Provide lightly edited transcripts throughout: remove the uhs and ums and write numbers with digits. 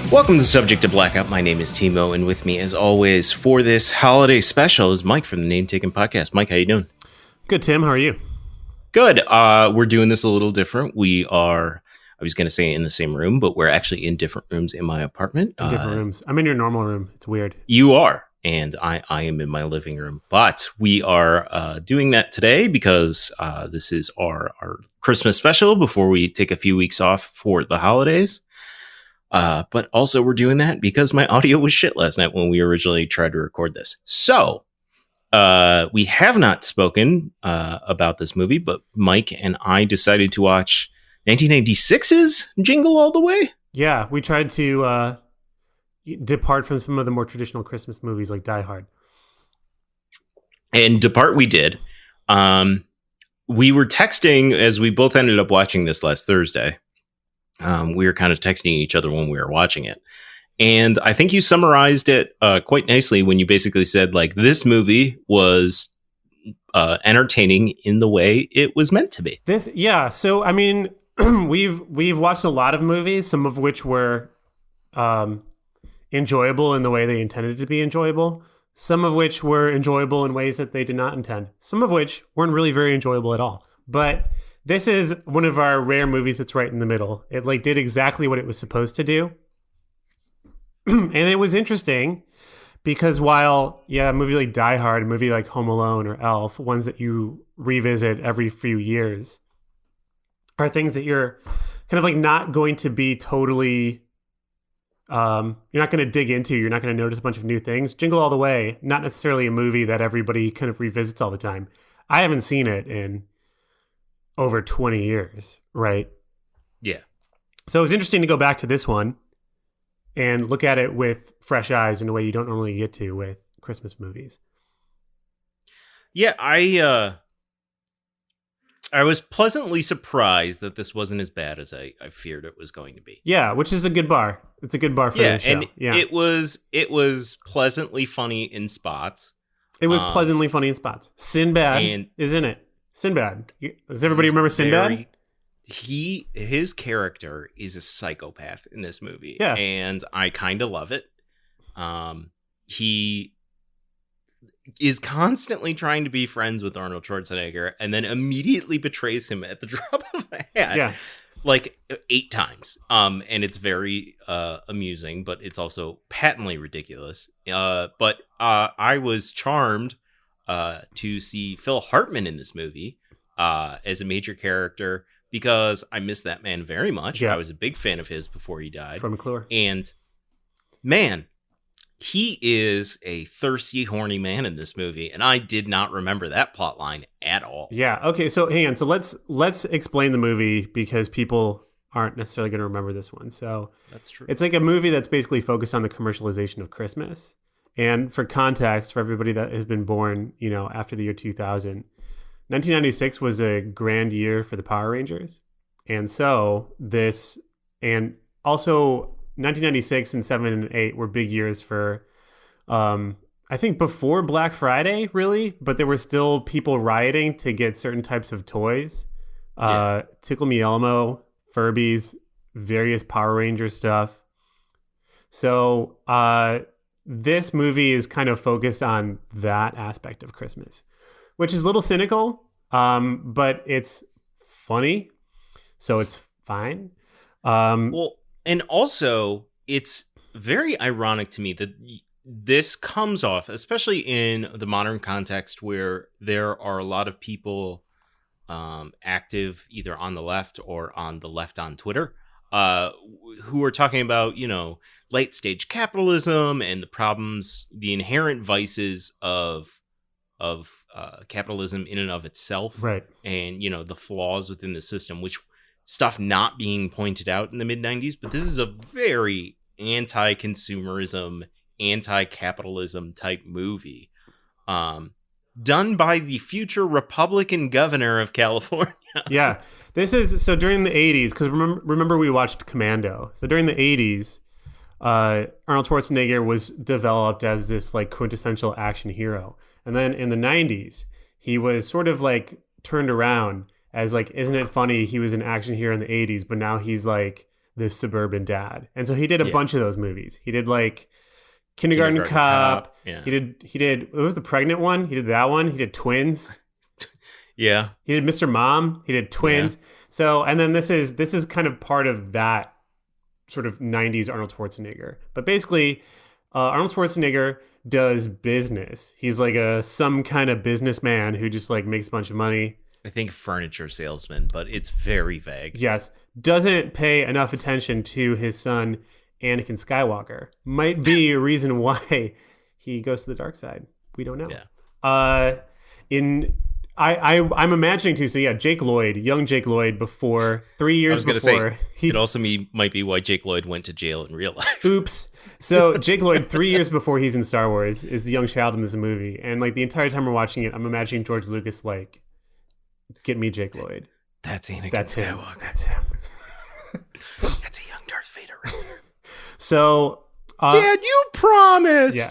Welcome to the Subject of Blackout. My name is Timo, and with me, as always, for this holiday special is Mike from the Name Taken Podcast. Mike, how you doing? Good, Tim. How are you? Good. We're doing this a little different. We are, I was going to say in the same room, but we're actually in different rooms in my apartment. In different rooms. I'm in your normal room. It's weird. You are, and I am in my living room. But we are doing that today because this is our Christmas special before we take a few weeks off for the holidays. But also we're doing that because my audio was shit last night when we originally tried to record this. So we have not spoken about this movie, but Mike and I decided to watch 1996's Jingle All the Way. Yeah, we tried to depart from some of the more traditional Christmas movies like Die Hard. And depart we did. We were texting as we both ended up watching this last Thursday. We were kind of texting each other when we were watching it. And I think you summarized it quite nicely when you basically said, like, this movie was entertaining in the way it was meant to be. So, I mean, we've watched a lot of movies, some of which were enjoyable in the way they intended to be enjoyable. Some of which were enjoyable in ways that they did not intend. Some of which weren't really very enjoyable at all. But this is one of our rare movies that's right in the middle. It did exactly what it was supposed to do. And it was interesting because while, a movie like Die Hard, a movie like Home Alone or Elf, ones that you revisit every few years, are things that you're kind of like not going to be totally, you're not going to dig into, you're not going to notice a bunch of new things. Jingle All the Way, not necessarily a movie that everybody kind of revisits all the time. I haven't seen it in over 20 years, right? Yeah. So it was interesting to go back to this one and look at it with fresh eyes in a way you don't normally get to with Christmas movies. Yeah, I was pleasantly surprised that this wasn't as bad as I feared it was going to be. Yeah, which is a good bar. It's a good bar for this show. And it was pleasantly funny in spots. It was pleasantly funny in spots. Sinbad is in it. Sinbad. Does everybody remember Sinbad? His character is a psychopath in this movie. Yeah. And I kind of love it. He is constantly trying to be friends with Arnold Schwarzenegger and then immediately betrays him at the drop of a hat. Yeah. Like 8 times. And it's very amusing, but it's also patently ridiculous. But I was charmed to see Phil Hartman in this movie as a major character because I miss that man very much. Yeah. I was a big fan of his before he died. Troy McClure. And man, he is a thirsty, horny man in this movie, and I did not remember that plot line at all. Yeah. Okay. So hang on. So let's explain the movie because people aren't necessarily going to remember this one. So that's true. It's like a movie that's basically focused on the commercialization of Christmas. And for context, for everybody that has been born, after the year 2000, 1996 was a grand year for the Power Rangers. And so and also 1996 and 7 and 8 were big years for, I think before Black Friday, really, but there were still people rioting to get certain types of toys. Tickle Me Elmo, Furbies, various Power Ranger stuff. So, this movie is kind of focused on that aspect of Christmas, which is a little cynical, but it's funny, so it's fine. And also, it's very ironic to me that this comes off, especially in the modern context where there are a lot of people active either on the left or on the left on Twitter, who are talking about, late stage capitalism and the problems, the inherent vices of capitalism in and of itself. Right. And, the flaws within the system, which stuff not being pointed out in the mid 90s. But this is a very anti-consumerism, anti-capitalism type movie. Done by the future Republican governor of California. Yeah. This is, so during the 80s, because remember we watched Commando. So during the 80s, Arnold Schwarzenegger was developed as this like quintessential action hero. And then in the 90s, he was sort of like turned around as like, isn't it funny? He was an action hero in the 80s, but now he's like this suburban dad. And so he did a Yeah. bunch of those movies. He did like Kindergarten Cop. Yeah. He did what was the pregnant one? He did that one. He did Twins. Yeah. He did Mr. Mom. He did Twins. So, and then this is kind of part of that sort of 90s Arnold Schwarzenegger. But basically, Arnold Schwarzenegger does business. He's like some kind of businessman who just like makes a bunch of money. I think furniture salesman, but it's very vague. Yes. Doesn't pay enough attention to his son, Anakin Skywalker. Might be a reason why he goes to the dark side. We don't know. Yeah. I'm imagining too. So yeah, Jake Lloyd, young Jake Lloyd, before 3 years I was going before. to say, it also might be why Jake Lloyd went to jail in real life. Oops. So Jake Lloyd, 3 years before he's in Star Wars, is the young child in this movie, and like the entire time we're watching it, I'm imagining George Lucas like, get me Jake Lloyd. That's Anakin That's him. Skywalker. That's him. That's a young Darth Vader right there. So, Dad, you promised. yeah.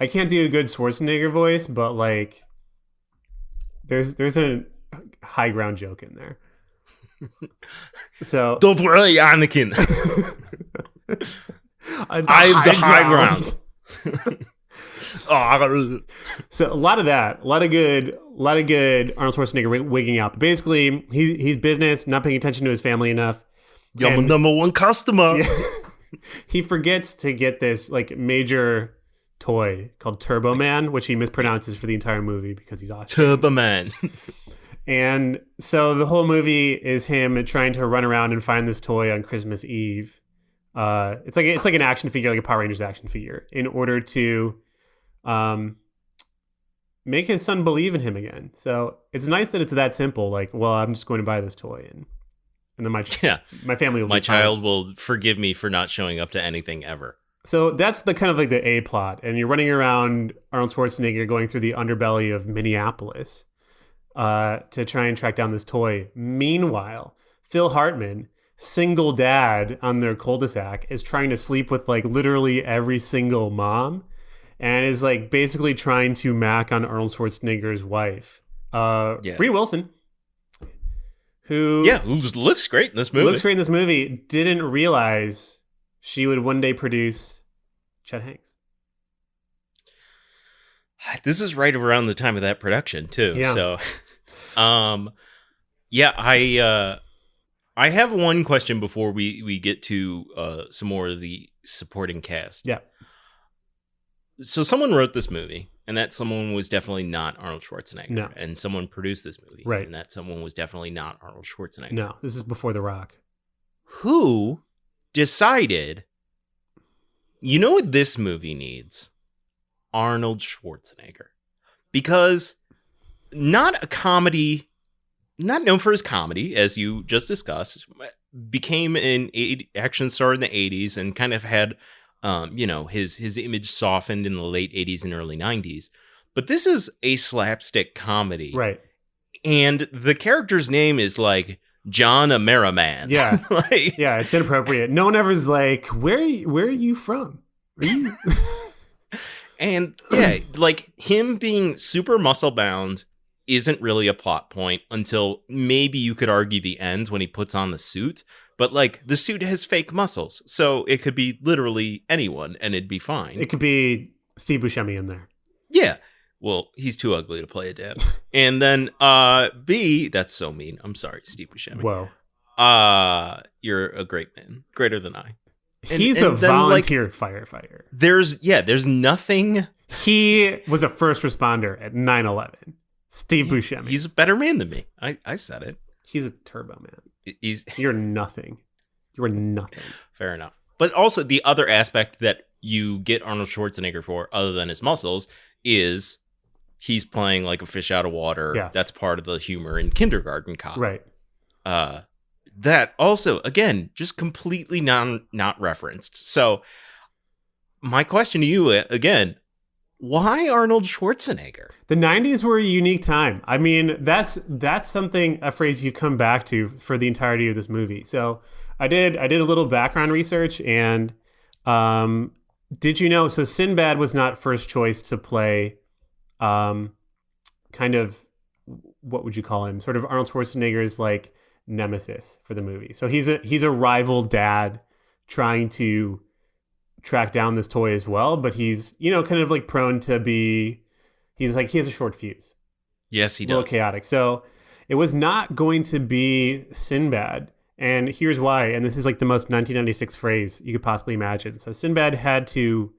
I can't do a good Schwarzenegger voice, but like, there's a high ground joke in there. So Don't worry, Anakin. I have the high ground. So a lot of good Arnold Schwarzenegger wigging out. But basically, he's business, not paying attention to his family enough. You're my And- number one customer. Yeah. He forgets to get this like major toy called Turbo Man, which he mispronounces for the entire movie because he's awesome. Turbo Man. And so the whole movie is him trying to run around and find this toy on Christmas Eve. It's like an action figure, like a Power Rangers action figure, in order to make his son believe in him again. So it's nice that it's that simple. Like, well, I'm just going to buy this toy, and then my family will My be fine. child will forgive me for not showing up to anything ever. So that's the kind of like the A plot, and you're running around Arnold Schwarzenegger going through the underbelly of Minneapolis to try and track down this toy. Meanwhile, Phil Hartman, single dad on their cul-de-sac, is trying to sleep with like literally every single mom, and is like basically trying to mac on Arnold Schwarzenegger's wife, Rita Wilson, who just looks great in this movie. looks great in this movie. Didn't realize she would one day produce Chet Hanks. This is right around the time of that production too. Yeah. So, I have one question before we get to some more of the supporting cast. Yeah. So someone wrote this movie, and that someone was definitely not Arnold Schwarzenegger. No. And someone produced this movie, Right. and that someone was definitely not Arnold Schwarzenegger. No, this is before The Rock. Who decided, you know what this movie needs? Arnold Schwarzenegger. Because not a comedy, not known for his comedy, as you just discussed, became an action star in the 80s and kind of had, his image softened in the late 80s and early 90s. But this is a slapstick comedy. Right. And the character's name is like John Merriman. Yeah. Like, Yeah, it's inappropriate. No one ever's like, where are you from? Are you? and yeah, like him being super muscle bound isn't really a plot point until maybe you could argue the end when he puts on the suit. But like the suit has fake muscles, so it could be literally anyone and it'd be fine. It could be Steve Buscemi in there. Yeah. Well, he's too ugly to play a dad. And then B, that's so mean. I'm sorry, Steve Buscemi. Whoa. You're a great man. Greater than I. He's and a then, volunteer firefighter. There's nothing. He was a first responder at 9/11. Steve Buscemi. He's a better man than me. I said it. He's a turbo man. He's You're nothing. You are nothing. fair enough. But also the other aspect that you get Arnold Schwarzenegger for, other than his muscles, is he's playing like a fish out of water. Yes. That's part of the humor in Kindergarten Cop. Right. That also, again, just completely not referenced. So my question to you again, why Arnold Schwarzenegger? The 90s were a unique time. I mean, that's a phrase you come back to for the entirety of this movie. So I did a little background research, and did you know, so Sinbad was not first choice to play kind of what would you call him? Sort of Arnold Schwarzenegger's like nemesis for the movie. So he's a rival dad trying to track down this toy as well, but he's, kind of like prone to be, he has a short fuse. Yes, he A little does. chaotic. So it was not going to be Sinbad. And here's why. And this is like the most 1996 phrase you could possibly imagine. So Sinbad had to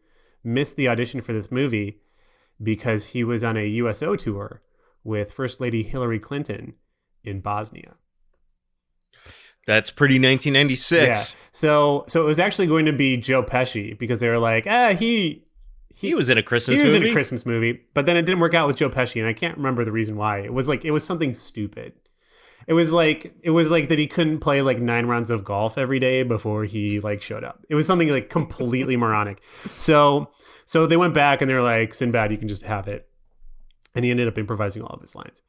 miss the audition for this movie because he was on a USO tour with First Lady Hillary Clinton in Bosnia. That's pretty 1996. Yeah. So it was actually going to be Joe Pesci because they were like, He was in a Christmas he movie. was in a Christmas movie, but then it didn't work out with Joe Pesci, and I can't remember the reason why. It was something stupid. It was like that he couldn't play like 9 rounds of golf every day before he like showed up. It was something like completely moronic. So they went back and they were like, Sinbad, you can just have it. And he ended up improvising all of his lines.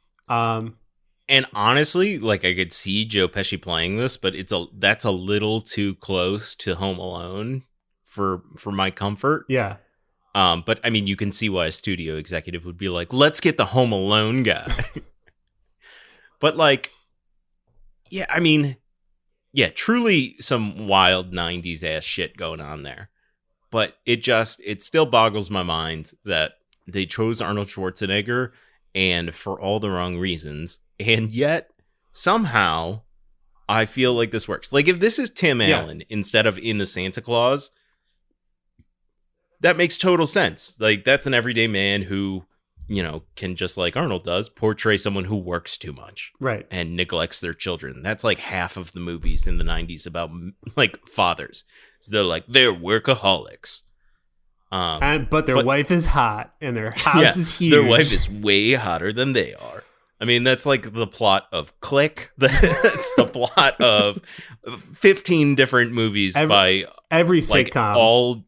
And honestly, like I could see Joe Pesci playing this, but that's a little too close to Home Alone for my comfort. Yeah. But I mean, you can see why a studio executive would be like, let's get the Home Alone guy. But like, yeah, I mean, yeah, truly some wild 90s ass shit going on there. But it still boggles my mind that they chose Arnold Schwarzenegger and for all the wrong reasons. And yet somehow I feel like this works. Like if this is Tim Allen instead of in the Santa Claus, that makes total sense. Like that's an everyday man who, can just like Arnold does, portray someone who works too much. Right. And neglects their children. That's like half of the movies in the 90s about like fathers. So they're workaholics. But their wife is hot and their house is huge. Their wife is way hotter than they are. I mean, that's like the plot of Click. That's the plot of 15 different movies by every like sitcom.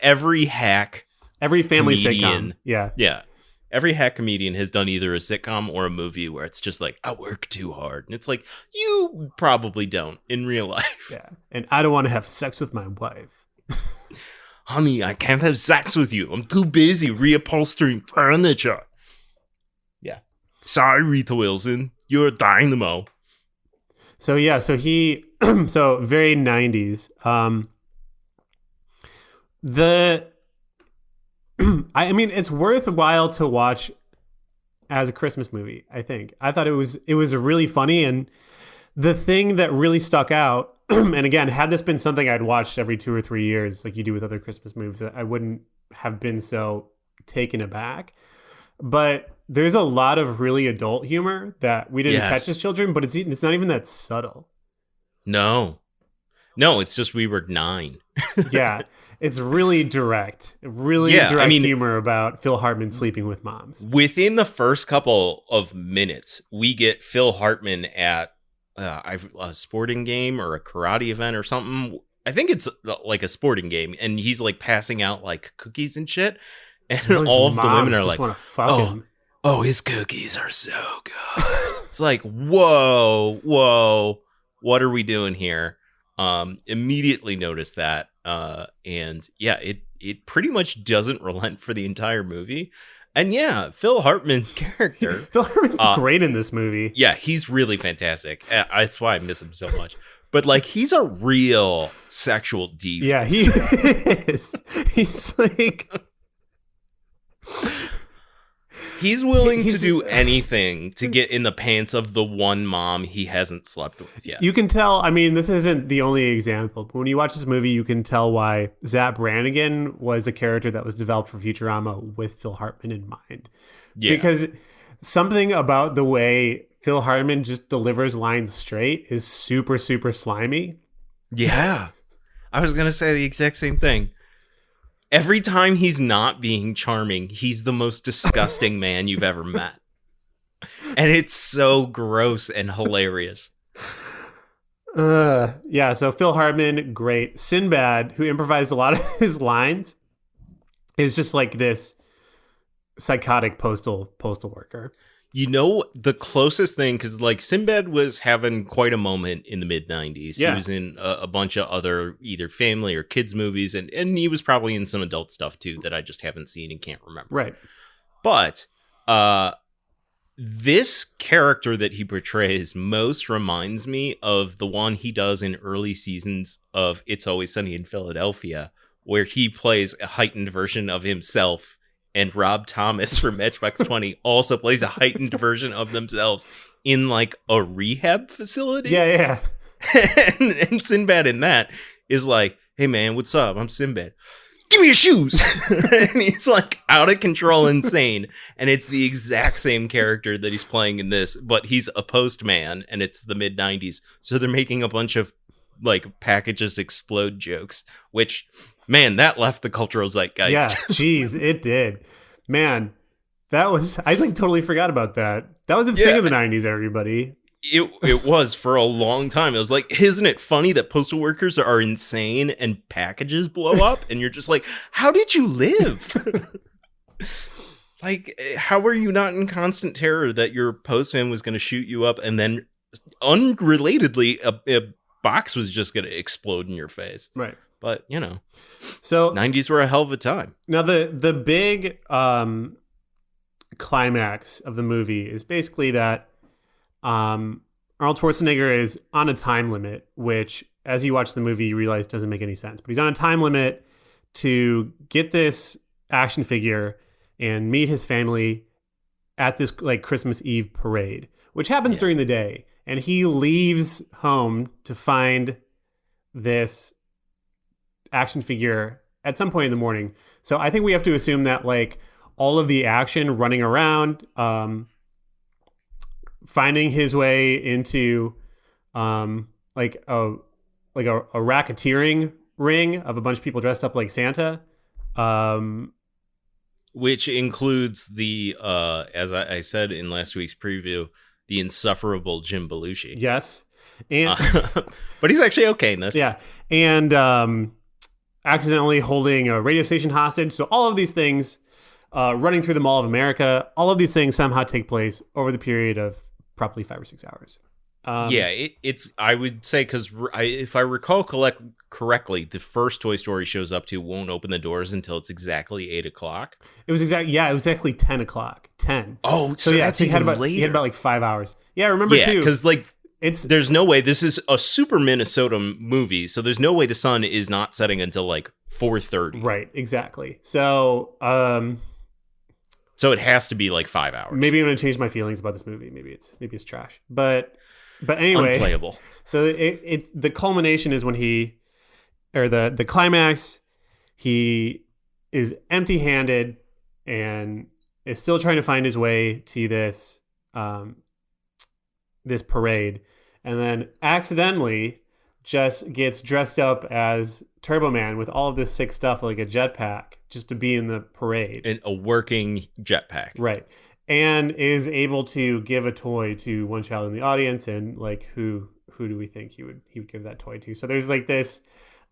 Every hack. Every family comedian. sitcom. Yeah. Yeah. Every hack comedian has done either a sitcom or a movie where it's just like, I work too hard. And it's like, you probably don't in real life. Yeah. And I don't want to have sex with my wife. Honey, I can't have sex with you. I'm too busy reupholstering furniture. Yeah. Sorry, Rita Wilson. You're a dynamo. So he so very 90s. I mean, it's worthwhile to watch as a Christmas movie, I think. I thought it was really funny, and the thing that really stuck out, and again, had this been something I'd watched every 2 or 3 years, like you do with other Christmas movies, I wouldn't have been so taken aback. But there's a lot of really adult humor that we didn't catch as children, but it's not even that subtle. No, it's just we were 9. Yeah. It's really direct humor about Phil Hartman sleeping with moms. Within the first couple of minutes, we get Phil Hartman at a sporting game or a karate event or something. I think it's like a sporting game, and he's like passing out like cookies and shit. And all of the women are like, "Oh, his cookies are so good." It's like, whoa, what are we doing here? Immediately noticed that. And yeah, it pretty much doesn't relent for the entire movie. And yeah, Phil Hartman's character. Phil Hartman's great in this movie. Yeah, he's really fantastic. That's why I miss him so much. But like, he's a real sexual diva. Yeah, he is. He's like... He's willing to do anything to get in the pants of the one mom he hasn't slept with yet. You can tell, I mean, this isn't the only example, but when you watch this movie, you can tell why Zap Brannigan was a character that was developed for Futurama with Phil Hartman in mind. Yeah. Because something about the way Phil Hartman just delivers lines straight is super, super slimy. Yeah. I was going to say the exact same thing. Every time he's not being charming, he's the most disgusting man you've ever met. And it's so gross and hilarious. Yeah, so Phil Hartman, great. Sinbad, who improvised a lot of his lines, is just like this psychotic postal worker. You know, the closest thing, because like Sinbad was having quite a moment in the mid-90s. Yeah. He was in a bunch of other either family or kids movies, and he was probably in some adult stuff too that I just haven't seen and can't remember. Right. But This character that he portrays most reminds me of the one he does in early seasons of It's Always Sunny in Philadelphia, where he plays a heightened version of himself, and Rob Thomas from Matchbox 20 also plays a heightened version of themselves in like a rehab facility. Yeah, yeah. and Sinbad in that is like, hey man, what's up? I'm Sinbad. Give me your shoes. And he's like out of control, insane. And it's the exact same character that he's playing in this, but he's a postman and it's the mid 90s. So they're making a bunch of like packages explode jokes, which, man, that left the cultural zeitgeist. Yeah, geez, it did. Man, that was, I like totally forgot about that. That was a thing in the 90s, everybody. It was for a long time. It was like, isn't it funny that postal workers are insane and packages blow up? And you're just like, how did you live? Like, how were you not in constant terror that your postman was going to shoot you up and then unrelatedly a box was just going to explode in your face? Right. But, you know, so 90s were a hell of a time. Now, the big climax of the movie is basically that Arnold Schwarzenegger is on a time limit, which, as you watch the movie, you realize doesn't make any sense. But he's on a time limit to get this action figure and meet his family at this like Christmas Eve parade, which happens during the day. And he leaves home to find this action figure at some point in the morning. So I think we have to assume that like all of the action running around, finding his way into like a racketeering ring of a bunch of people dressed up like Santa, which includes the as I said in last week's preview, the insufferable Jim Belushi. Yes, and but he's actually okay in this. Yeah, and accidentally holding a radio station hostage. So all of these things running through the Mall of America, all of these things somehow take place over the period of probably 5 or 6 hours. It's I would say, because if I recall correctly, the first Toy Story shows up to won't open the doors until it's exactly 8 o'clock. It was exactly 10 o'clock. 10. Oh, so that's he had even about, later. He had about like 5 hours. Yeah, I remember too. Because like there's no way this is a super Minnesota movie, so there's no way the sun is not setting until like 4:30. Right, exactly. So so it has to be like 5 hours. Maybe I'm gonna change my feelings about this movie. Maybe it's trash. But anyway, unplayable. So it's the culmination is when the climax, he is empty-handed and is still trying to find his way to this this parade, and then accidentally just gets dressed up as Turbo Man with all of this sick stuff like a jetpack just to be in the parade. And a working jetpack. Right. And is able to give a toy to one child in the audience, and like who do we think he would give that toy to? So there's like this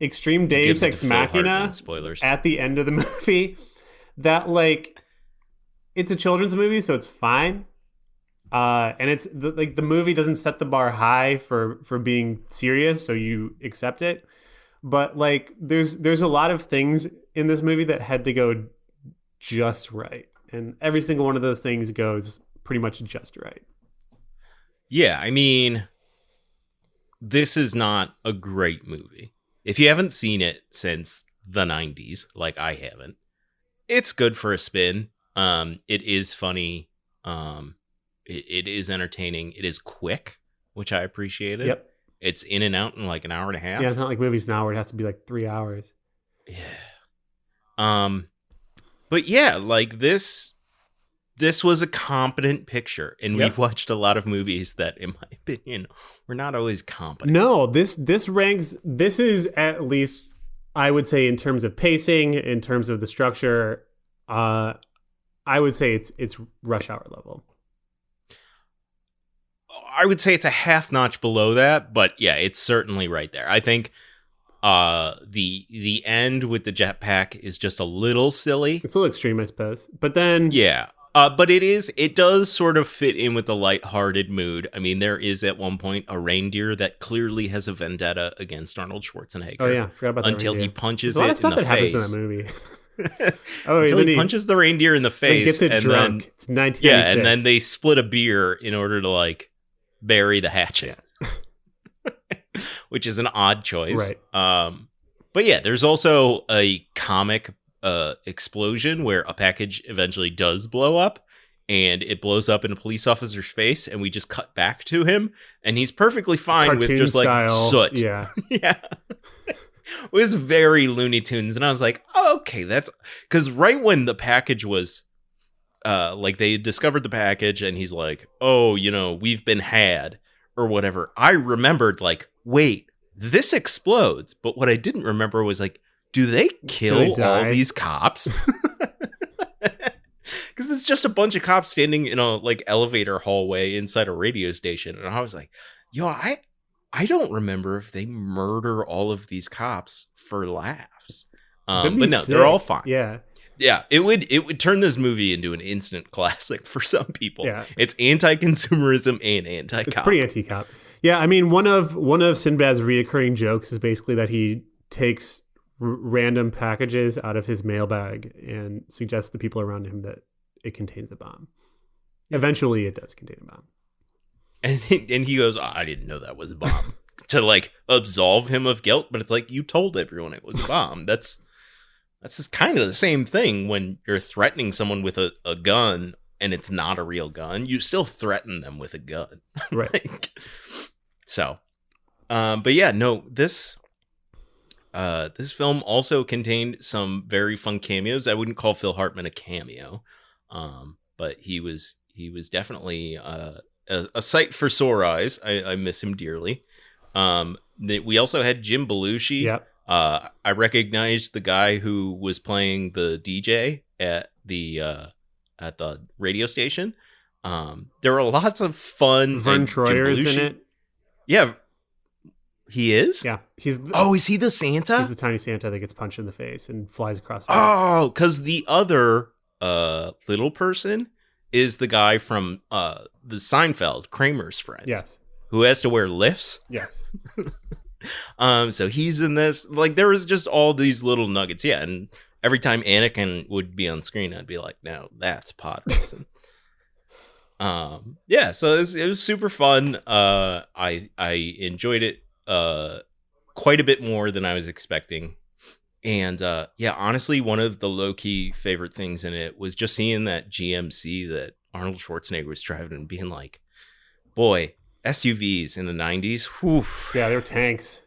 extreme Deus Ex Machina spoilers at the end of the movie that like it's a children's movie, so it's fine. And it's the movie doesn't set the bar high for being serious, so you accept it. But like there's a lot of things in this movie that had to go just right. And every single one of those things goes pretty much just right. Yeah, I mean, this is not a great movie. If you haven't seen it since the 90s, like I haven't, it's good for a spin. It is funny. It is entertaining. It is quick, which I appreciated. Yep. It's in and out in like an hour and a half. Yeah, it's not like movies now where it has to be like 3 hours. Yeah. But yeah, like this was a competent picture, and we've watched a lot of movies that, in my opinion, were not always competent. No, this ranks. This is at least, I would say, in terms of pacing, in terms of the structure, I would say it's Rush Hour level. I would say it's a half notch below that, but yeah, it's certainly right there. I think the end with the jetpack is just a little silly. It's a little extreme, I suppose. But then but it does sort of fit in with the lighthearted mood. I mean, there is at one point a reindeer that clearly has a vendetta against Arnold Schwarzenegger. Oh yeah, forgot about that. Until he punches There's a lot it of stuff in the that face. happens in that movie. Oh, Until then he punches the reindeer in the face. gets it and drunk. Then, it's 1996. yeah, and then they split a beer in order to like bury the hatchet. Yeah. Which is an odd choice. Right. But yeah, there's also a comic explosion where a package eventually does blow up, and it blows up in a police officer's face, and we just cut back to him, and he's perfectly fine Cartoon with just like style, soot. Yeah. Yeah. It was very Looney Tunes, and I was like, oh, okay, that's because right when the package was like they discovered the package, and he's like, oh, you know, we've been had or whatever. I remembered like, wait, this explodes. But what I didn't remember was like, do they kill all these cops? Because it's just a bunch of cops standing in a like elevator hallway inside a radio station. And I was like, yo, I don't remember if they murder all of these cops for laughs. But no, sick. They're all fine. Yeah. Yeah, it would turn this movie into an instant classic for some people. Yeah. It's anti-consumerism and anti-cop. It's pretty anti-cop. Yeah, I mean, one of Sinbad's reoccurring jokes is basically that he takes random packages out of his mailbag and suggests to people around him that it contains a bomb. Eventually, it does contain a bomb. And he goes, oh, I didn't know that was a bomb. To like absolve him of guilt, but it's like, you told everyone it was a bomb. That's just kind of the same thing when you're threatening someone with a gun and it's not a real gun. You still threaten them with a gun. Right. Like, so, but yeah, no, this film also contained some very fun cameos. I wouldn't call Phil Hartman a cameo, but he was definitely a sight for sore eyes. I miss him dearly. We also had Jim Belushi. Yep. I recognized the guy who was playing the DJ at the radio station. There were lots of fun. Vern Troyer's in it. Yeah, he is. Yeah, is he the Santa? He's the tiny Santa that gets punched in the face and flies across. Oh, because the other little person is the guy from the Seinfeld, Kramer's friend. Yes, who has to wear lifts. Yes. So he's in this. Like, there was just all these little nuggets. Yeah, and every time Anakin would be on screen, I'd be like, no, that's pod racing. Yeah, so it was super fun. I enjoyed it quite a bit more than I was expecting. And yeah, honestly, one of the low-key favorite things in it was just seeing that GMC that Arnold Schwarzenegger was driving and being like, boy, SUVs in the 90s. Whew. Yeah, they're tanks.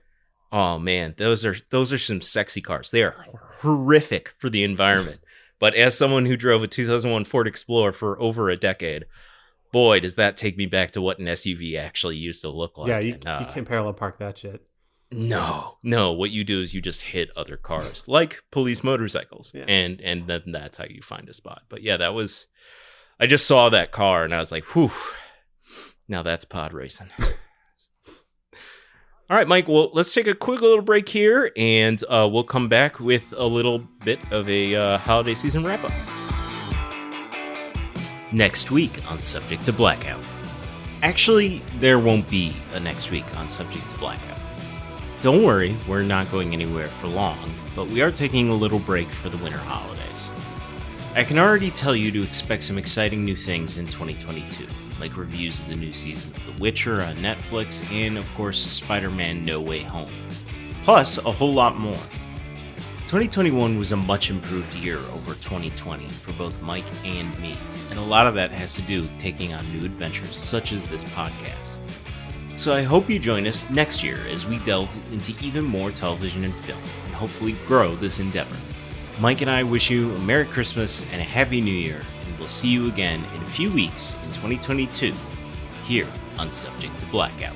Oh man, those are some sexy cars. They are horrific for the environment. But as someone who drove a 2001 Ford Explorer for over a decade, boy, does that take me back to what an SUV actually used to look like. Yeah, you can't parallel park that shit. No. What you do is you just hit other cars, like police motorcycles, yeah. and then that's how you find a spot. But yeah, I just saw that car and I was like, whew, now that's pod racing. All right, Mike, well, let's take a quick little break here, and we'll come back with a little bit of a holiday season wrap-up. Next week on Subject to Blackout. Actually, there won't be a next week on Subject to Blackout. Don't worry, we're not going anywhere for long, but we are taking a little break for the winter holidays. I can already tell you to expect some exciting new things in 2022, like reviews of the new season of The Witcher on Netflix, and of course, Spider-Man No Way Home. Plus, a whole lot more. 2021 was a much improved year over 2020 for both Mike and me, and a lot of that has to do with taking on new adventures such as this podcast. So I hope you join us next year as we delve into even more television and film, and hopefully grow this endeavor. Mike and I wish you a Merry Christmas and a Happy New Year, and we'll see you again in a few weeks in 2022, here on Subject to Blackout.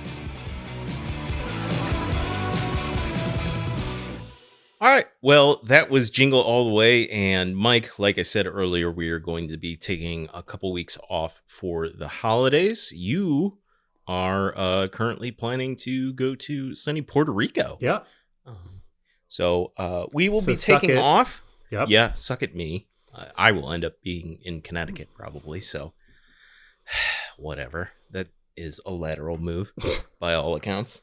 All right, well, that was Jingle All the Way, and Mike, like I said earlier, we are going to be taking a couple weeks off for the holidays. You are currently planning to go to sunny Puerto Rico. Yeah. So we will be taking off. Yep. Yeah, suck at me. I will end up being in Connecticut probably, so whatever. That is a lateral move by all accounts.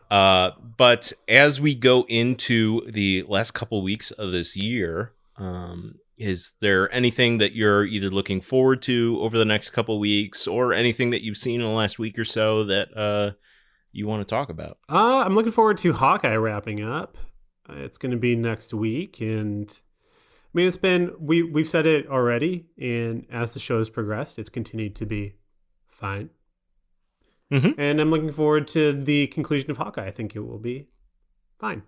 But as we go into the last couple weeks of this year, Is there anything that you're either looking forward to over the next couple weeks, or anything that you've seen in the last week or so that you want to talk about? I'm looking forward to Hawkeye wrapping up. It's going to be next week, and I mean, it's been we've said it already, and as the show's progressed, it's continued to be fine. Mm-hmm. And I'm looking forward to the conclusion of Hawkeye. I think it will be fine.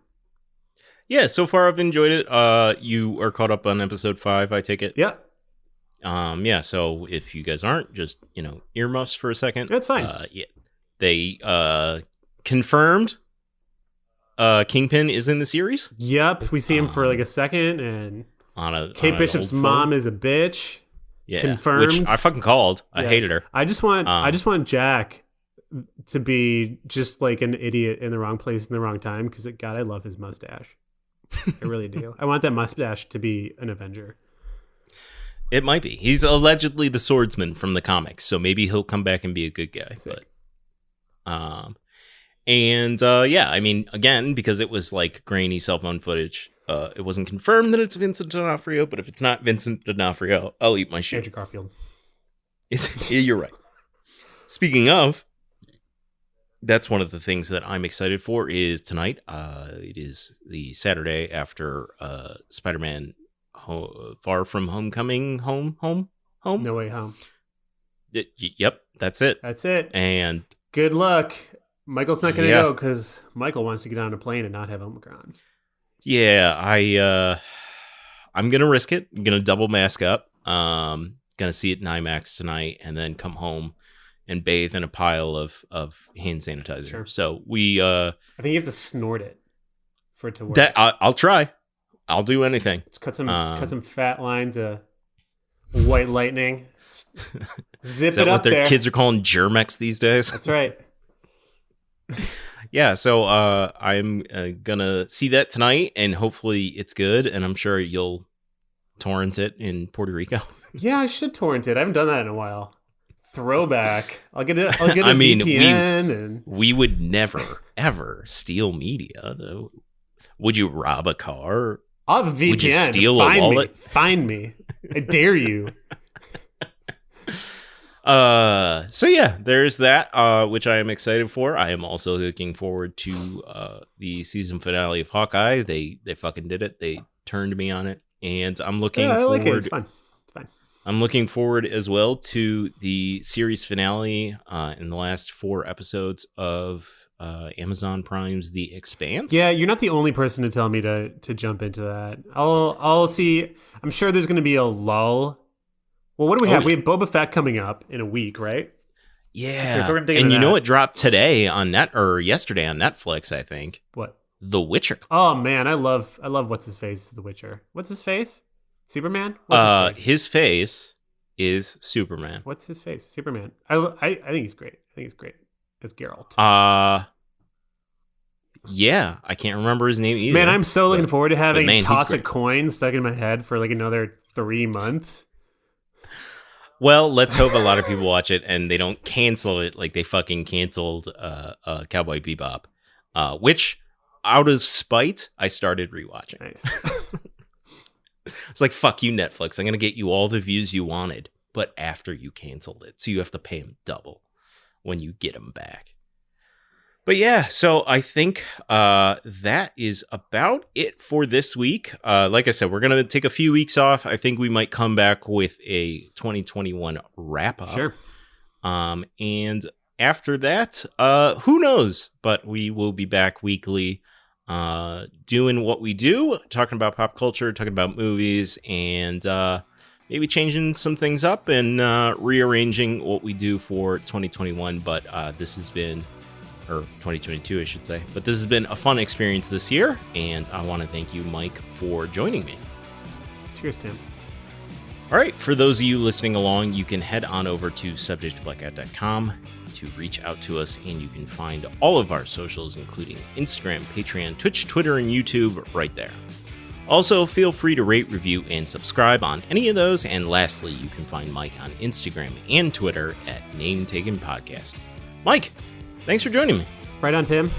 Yeah, so far I've enjoyed it. You are caught up on episode 5, I take it. Yeah. Yeah. So if you guys aren't, just earmuffs for a second. That's fine. Yeah. They confirmed Kingpin is in the series. Yep. We see him for like a second, and on Kate Bishop's mom is a bitch. Yeah. Confirmed. Which I fucking called. I hated her. I just want Jack to be just like an idiot in the wrong place in the wrong time, because God, I love his mustache. I really do. I want that mustache to be an Avenger. It might be. He's allegedly the swordsman from the comics, so maybe he'll come back and be a good guy. Sick. But, yeah, I mean, again, because it was like grainy cell phone footage, it wasn't confirmed that it's Vincent D'Onofrio, but if it's not Vincent D'Onofrio, I'll eat my shit. Andrew Garfield. You're right. Speaking of, that's one of the things that I'm excited for is tonight. It is the Saturday after Spider-Man Far From Homecoming. Home? No Way Home. Yep, that's it. That's it. And good luck. Michael's not going to go because Michael wants to get on a plane and not have Omicron. Yeah, I'm going to risk it. I'm going to double mask up. Going to see it in IMAX tonight and then come home and bathe in a pile of hand sanitizer. Sure. So we... I think you have to snort it for it to work. I'll try. I'll do anything. Just cut some fat lines of white lightning. Zip Is that it up what their there. kids are calling Germex these days? That's right. Yeah, so I'm gonna see that tonight, and hopefully it's good, and I'm sure you'll torrent it in Puerto Rico. Yeah, I should torrent it. I haven't done that in a while. Throwback. I'll get a I mean, VPN we would never ever steal media, though. Would you rob a car? I'll have a VPN. Would you steal a wallet? Find me. I dare you. So yeah, there's that, which I am excited for. I am also looking forward to the season finale of Hawkeye. They fucking did it. They turned me on it, and I'm looking I forward. like it. It's fun. I'm looking forward as well to the series finale in the last 4 episodes of Amazon Prime's The Expanse. Yeah, you're not the only person to tell me to jump into that. I'll see. I'm sure there's going to be a lull. Well, what do we have? Yeah. We have Boba Fett coming up in a week, right? Yeah. Okay, so we're gonna dig and into you know that. it dropped today on yesterday on Netflix, I think. What? The Witcher. Oh man, I love what's his face, The Witcher. What's his face? Superman? What's His face is Superman. What's his face? Superman. I think he's great. I think he's great as Geralt. Yeah, I can't remember his name either. Man, I'm so looking forward to having man, he's toss a great. coin stuck in my head for like another 3 months. Well, let's hope a lot of people watch it and they don't cancel it like they fucking canceled Cowboy Bebop, which, out of spite, I started rewatching. Nice. It's like, fuck you, Netflix. I'm going to get you all the views you wanted, but after you canceled it. So you have to pay them double when you get them back. But yeah, so I think that is about it for this week. Like I said, we're going to take a few weeks off. I think we might come back with a 2021 wrap up. Sure. And after that, who knows? But we will be back weekly doing what we do, talking about pop culture, talking about movies, and maybe changing some things up and rearranging what we do for 2021. But this has been... or 2022, I should say. But this has been a fun experience this year, and I want to thank you, Mike, for joining me. Cheers, Tim. All right, for those of you listening along, you can head on over to subjectblackout.com to reach out to us, and you can find all of our socials, including Instagram, Patreon, Twitch, Twitter, and YouTube right there. Also, feel free to rate, review, and subscribe on any of those. And lastly, you can find Mike on Instagram and Twitter at NameTakenPodcast. Mike, thanks for joining me. Right on, Tim.